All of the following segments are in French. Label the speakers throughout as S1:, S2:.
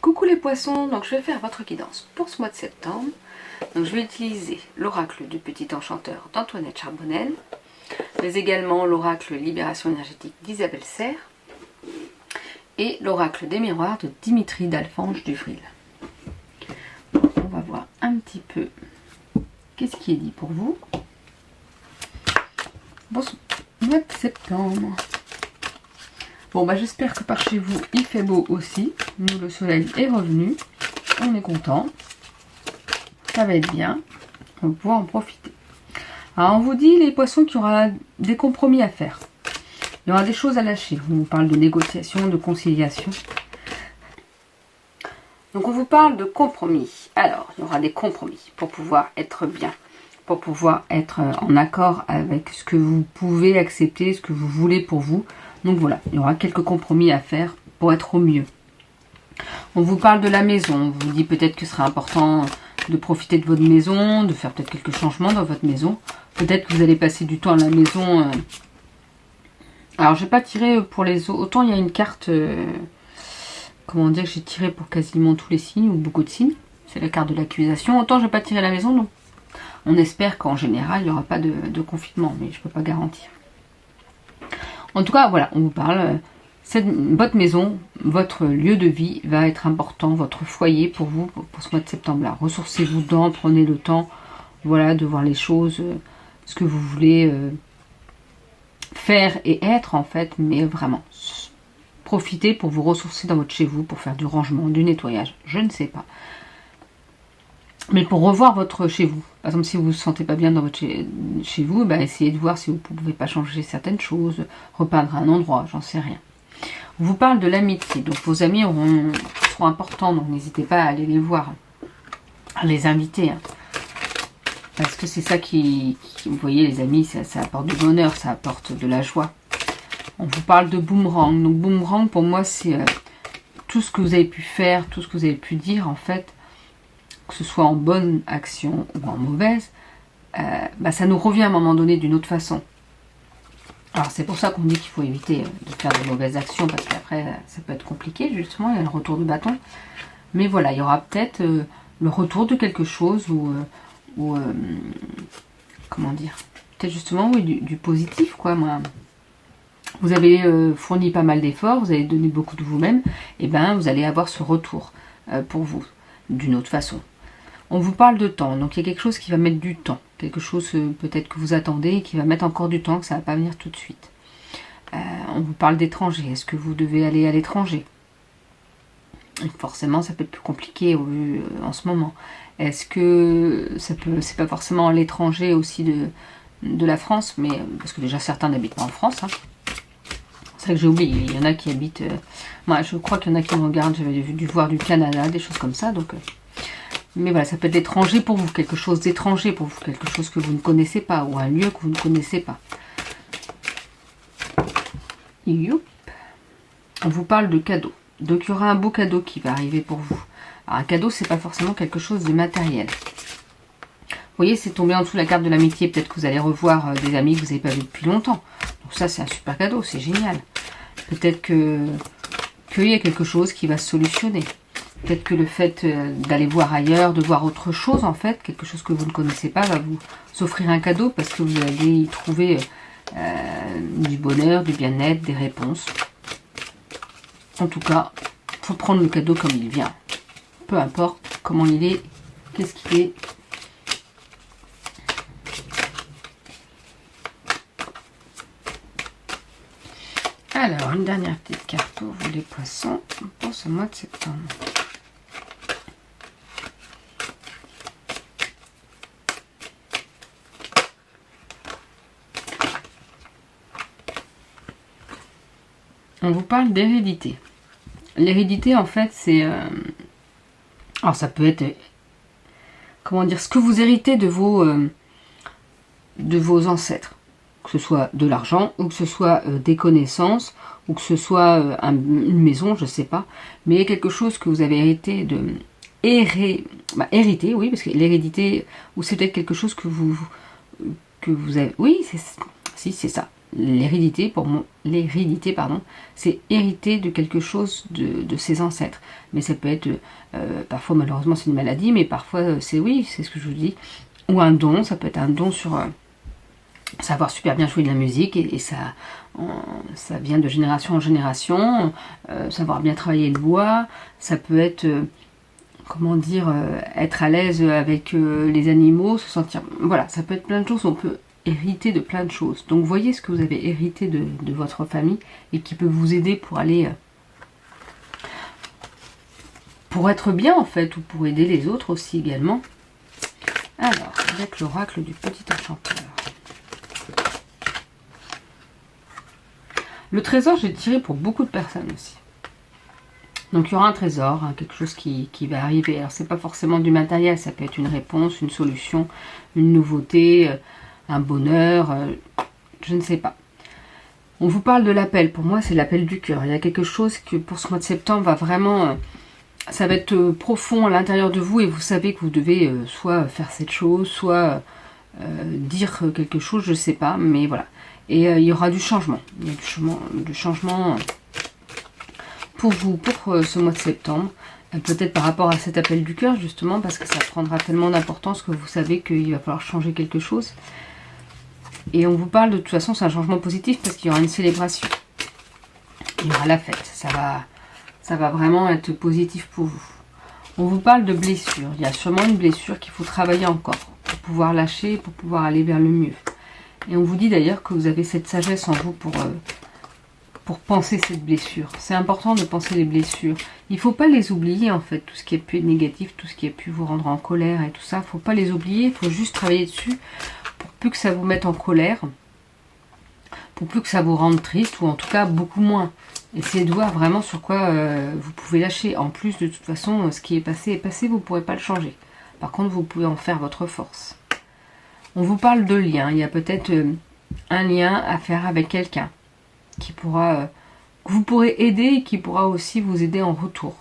S1: Coucou les poissons, donc je vais faire votre guidance pour ce mois de septembre. Donc je vais utiliser l'oracle du petit enchanteur d'Antoinette Charbonnel, mais également l'oracle Libération énergétique d'Isabelle Serre et l'oracle des miroirs de Dimitri d'Alphonse Duvril. Donc, on va voir un petit peu qu'est-ce qui est dit pour vous pour ce mois de septembre. Bon bah j'espère que par chez vous il fait beau aussi. Nous le soleil est revenu. On est content. Ça va être bien. On va pouvoir en profiter. Alors on vous dit les poissons qu'il y aura des compromis à faire. Il y aura des choses à lâcher. On vous parle de négociation, de conciliation. Donc on vous parle de compromis. Alors il y aura des compromis pour pouvoir être bien. Pour pouvoir être en accord avec ce que vous pouvez accepter, ce que vous voulez pour vous. Donc voilà, il y aura quelques compromis à faire pour être au mieux. On vous parle de la maison. On vous dit peut-être que ce sera important de profiter de votre maison, de faire peut-être quelques changements dans votre maison. Peut-être que vous allez passer du temps à la maison. Alors, je n'ai pas tiré pour les autres. Autant il y a une carte, comment dire, j'ai tiré pour quasiment tous les signes, ou beaucoup de signes. C'est la carte de l'accusation. Autant je n'ai pas tiré la maison, donc on espère qu'en général, il n'y aura pas de confinement, mais je ne peux pas garantir. En tout cas, voilà, on vous parle. Votre maison, votre lieu de vie va être important, votre foyer pour vous, pour ce mois de septembre-là. Ressourcez-vous dedans, prenez le temps, voilà, de voir les choses, ce que vous voulez faire et être en fait, mais vraiment, profitez pour vous ressourcer dans votre chez vous, pour faire du rangement, du nettoyage, je ne sais pas. Mais pour revoir votre chez vous, par exemple si vous ne vous sentez pas bien dans votre chez vous, bah, essayez de voir si vous ne pouvez pas changer certaines choses, repeindre un endroit, j'en sais rien. On vous parle de l'amitié, donc vos amis seront importants, donc n'hésitez pas à aller les voir, à les inviter. Hein. Parce que c'est ça qui, vous voyez les amis, ça apporte du bonheur, ça apporte de la joie. On vous parle de boomerang, donc boomerang pour moi c'est tout ce que vous avez pu faire, tout ce que vous avez pu dire en fait, que ce soit en bonne action ou en mauvaise, bah, ça nous revient à un moment donné d'une autre façon. Alors c'est pour ça qu'on dit qu'il faut éviter de faire de mauvaises actions, parce qu'après ça peut être compliqué justement, il y a le retour de bâton. Mais voilà, il y aura peut-être le retour de quelque chose, ou comment dire, peut-être justement oui, du positif quoi. Moi, vous avez fourni pas mal d'efforts, vous avez donné beaucoup de vous-même, et ben vous allez avoir ce retour pour vous, d'une autre façon. On vous parle de temps, donc il y a quelque chose qui va mettre du temps. Quelque chose peut-être que vous attendez et qui va mettre encore du temps, que ça ne va pas venir tout de suite. On vous parle d'étranger. Est-ce que vous devez aller à l'étranger? Forcément, ça peut être plus compliqué en ce moment. Est-ce que c'est pas forcément à l'étranger aussi de la France, mais parce que déjà certains n'habitent pas en France. Hein. C'est ça que j'ai oublié. Il y en a qui habitent. Moi, je crois qu'il y en a qui me regardent. J'avais dû voir du Canada, des choses comme ça. Donc. Mais voilà, ça peut être étranger pour vous, quelque chose d'étranger pour vous, quelque chose que vous ne connaissez pas, ou un lieu que vous ne connaissez pas. Youp. On vous parle de cadeaux. Donc il y aura un beau cadeau qui va arriver pour vous. Alors un cadeau, c'est pas forcément quelque chose de matériel. Vous voyez, c'est tombé en dessous la carte de l'amitié. Peut-être que vous allez revoir des amis que vous n'avez pas vus depuis longtemps. Donc ça, c'est un super cadeau, c'est génial. Peut-être qu'il y a quelque chose qui va se solutionner. Peut-être que le fait d'aller voir ailleurs, de voir autre chose en fait, quelque chose que vous ne connaissez pas, va vous offrir un cadeau parce que vous allez y trouver du bonheur, du bien-être, des réponses. En tout cas, il faut prendre le cadeau comme il vient. Peu importe comment il est, qu'est-ce qu'il est. Alors, une dernière petite carte pour vous les poissons pour ce mois de septembre. On vous parle d'hérédité. L'hérédité, en fait, c'est... alors, ça peut être... Comment dire? Ce que vous héritez de vos ancêtres. Que ce soit de l'argent, ou que ce soit des connaissances, ou que ce soit une maison, je ne sais pas. Mais il y a quelque chose que vous avez hérité de... hérité, oui, parce que l'hérédité... Ou c'est peut-être quelque chose que vous avez... Oui, c'est ça. l'hérédité, pardon, c'est hériter de quelque chose de ses ancêtres. Mais ça peut être, parfois malheureusement c'est une maladie, mais parfois c'est ce que je vous dis, ou un don, ça peut être un don sur savoir super bien jouer de la musique, et ça vient de génération en génération, savoir bien travailler le bois, ça peut être, comment dire, être à l'aise avec les animaux, se sentir, voilà, ça peut être plein de choses, on peut hériter de plein de choses. Donc voyez ce que vous avez hérité de votre famille et qui peut vous aider pour aller pour être bien en fait, ou pour aider les autres aussi également. Alors, avec l'oracle du petit enchanteur. Le trésor, j'ai tiré pour beaucoup de personnes aussi. Donc il y aura un trésor, hein, quelque chose qui va arriver. Alors c'est pas forcément du matériel, ça peut être une réponse, une solution, une nouveauté, un bonheur, je ne sais pas. On vous parle de l'appel, pour moi c'est l'appel du cœur. Il y a quelque chose que pour ce mois de septembre va vraiment, ça va être profond à l'intérieur de vous, et vous savez que vous devez soit faire cette chose, soit dire quelque chose, je sais pas, mais voilà. Et il y aura du changement, il y a du changement pour vous, pour ce mois de septembre. Peut-être par rapport à cet appel du cœur, justement, parce que ça prendra tellement d'importance que vous savez qu'il va falloir changer quelque chose. Et on vous parle, de toute façon, c'est un changement positif parce qu'il y aura une célébration. Il y aura la fête. Ça va vraiment être positif pour vous. On vous parle de blessure. Il y a sûrement une blessure qu'il faut travailler encore pour pouvoir lâcher, pour pouvoir aller vers le mieux. Et on vous dit d'ailleurs que vous avez cette sagesse en vous pour penser cette blessure. C'est important de penser les blessures. Il ne faut pas les oublier en fait, tout ce qui est pu être négatif, tout ce qui a pu vous rendre en colère et tout ça. Il ne faut pas les oublier, il faut juste travailler dessus pour plus que ça vous mette en colère, pour plus que ça vous rende triste, ou en tout cas beaucoup moins. Essayez de voir vraiment sur quoi vous pouvez lâcher. En plus, de toute façon, ce qui est passé, vous ne pourrez pas le changer. Par contre, vous pouvez en faire votre force. On vous parle de lien. Il y a peut-être un lien à faire avec quelqu'un qui pourra, que vous pourrez aider et qui pourra aussi vous aider en retour.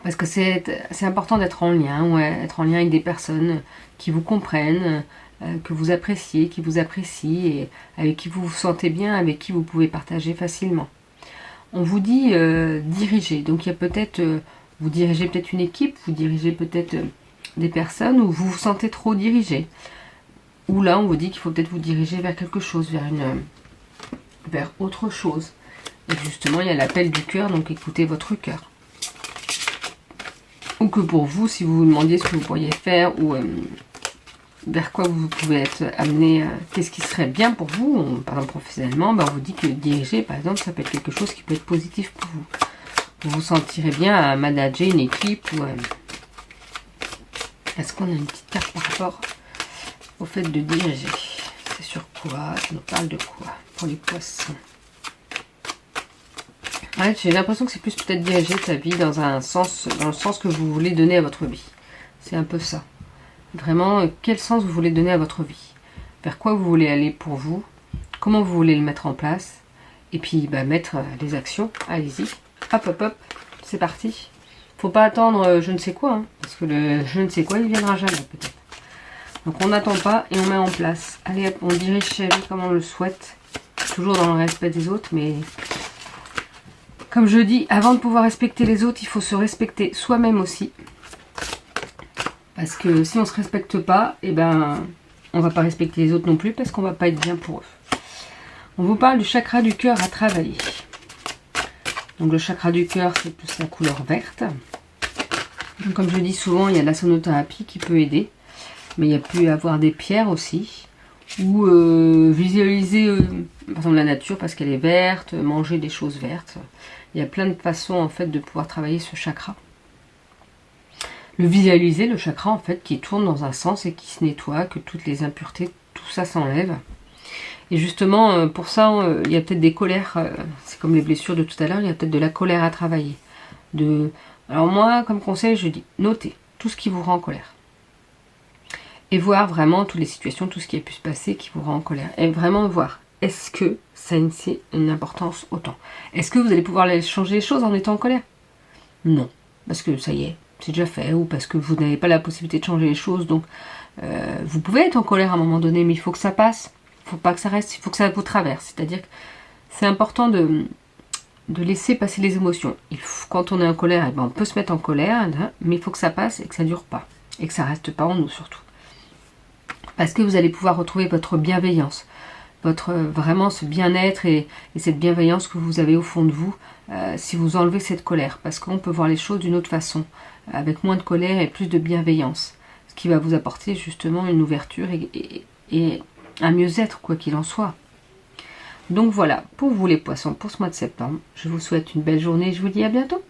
S1: Parce que c'est important d'être en lien, être en lien avec des personnes qui vous comprennent, que vous appréciez, qui vous apprécient, et avec qui vous vous sentez bien, avec qui vous pouvez partager facilement. On vous dit diriger. Donc il y a peut-être, vous dirigez peut-être une équipe, vous dirigez peut-être des personnes, ou vous vous sentez trop dirigé. Ou là on vous dit qu'il faut peut-être vous diriger vers quelque chose, vers autre chose. Et justement, il y a l'appel du cœur, donc écoutez votre cœur. Ou que pour vous, si vous vous demandiez ce que vous pourriez faire, ou vers quoi vous pouvez être amené, qu'est-ce qui serait bien pour vous, par exemple professionnellement, on vous dit que diriger, par exemple, ça peut être quelque chose qui peut être positif pour vous. Vous vous sentirez bien à manager une équipe, ou est-ce qu'on a une petite carte par rapport au fait de diriger? C'est sur quoi? Ça nous parle de quoi pour les poissons? Ouais, j'ai l'impression que c'est plus peut-être diriger sa vie dans le sens que vous voulez donner à votre vie. C'est un peu ça. Vraiment, quel sens vous voulez donner à votre vie? Vers quoi vous voulez aller pour vous? Comment vous voulez le mettre en place? Et puis, mettre les actions. Allez-y. Hop, hop, hop. C'est parti. Faut pas attendre je ne sais quoi, hein, parce que le je ne sais quoi, il viendra jamais peut-être. Donc on n'attend pas et on met en place. Allez hop, on dirige sa vie comme on le souhaite. Toujours dans le respect des autres, mais comme je dis, avant de pouvoir respecter les autres, il faut se respecter soi-même aussi. Parce que si on ne se respecte pas, on va pas respecter les autres non plus, parce qu'on va pas être bien pour eux. On vous parle du chakra du cœur à travailler. Donc le chakra du cœur, c'est plus la couleur verte. Donc, comme je dis souvent, il y a la sonothérapie qui peut aider. Mais il y a pu avoir des pierres aussi. Ou visualiser, par exemple, la nature parce qu'elle est verte, manger des choses vertes. Il y a plein de façons en fait de pouvoir travailler ce chakra. Le visualiser, le chakra en fait qui tourne dans un sens et qui se nettoie, que toutes les impuretés, tout ça s'enlève. Et justement, pour ça, il y a peut-être des colères, c'est comme les blessures de tout à l'heure, il y a peut-être de la colère à travailler. Alors moi, comme conseil, je dis, notez tout ce qui vous rend en colère. Et voir vraiment toutes les situations, tout ce qui a pu se passer qui vous rend en colère. Et vraiment voir, est-ce que ça a une importance autant? Est-ce que vous allez pouvoir changer les choses en étant en colère? Non, parce que ça y est, c'est déjà fait, ou parce que vous n'avez pas la possibilité de changer les choses, donc vous pouvez être en colère à un moment donné, mais il faut que ça passe. faut pas que ça reste, il faut que ça vous traverse. C'est-à-dire que c'est important de laisser passer les émotions. Quand on est en colère, eh ben on peut se mettre en colère, mais il faut que ça passe et que ça dure pas. Et que ça reste pas en nous surtout. Parce que vous allez pouvoir retrouver votre bienveillance. Vraiment ce bien-être et cette bienveillance que vous avez au fond de vous si vous enlevez cette colère. Parce qu'on peut voir les choses d'une autre façon. Avec moins de colère et plus de bienveillance. Ce qui va vous apporter justement une ouverture et un mieux-être quoi qu'il en soit. Donc voilà, pour vous les poissons, pour ce mois de septembre, je vous souhaite une belle journée et je vous dis à bientôt.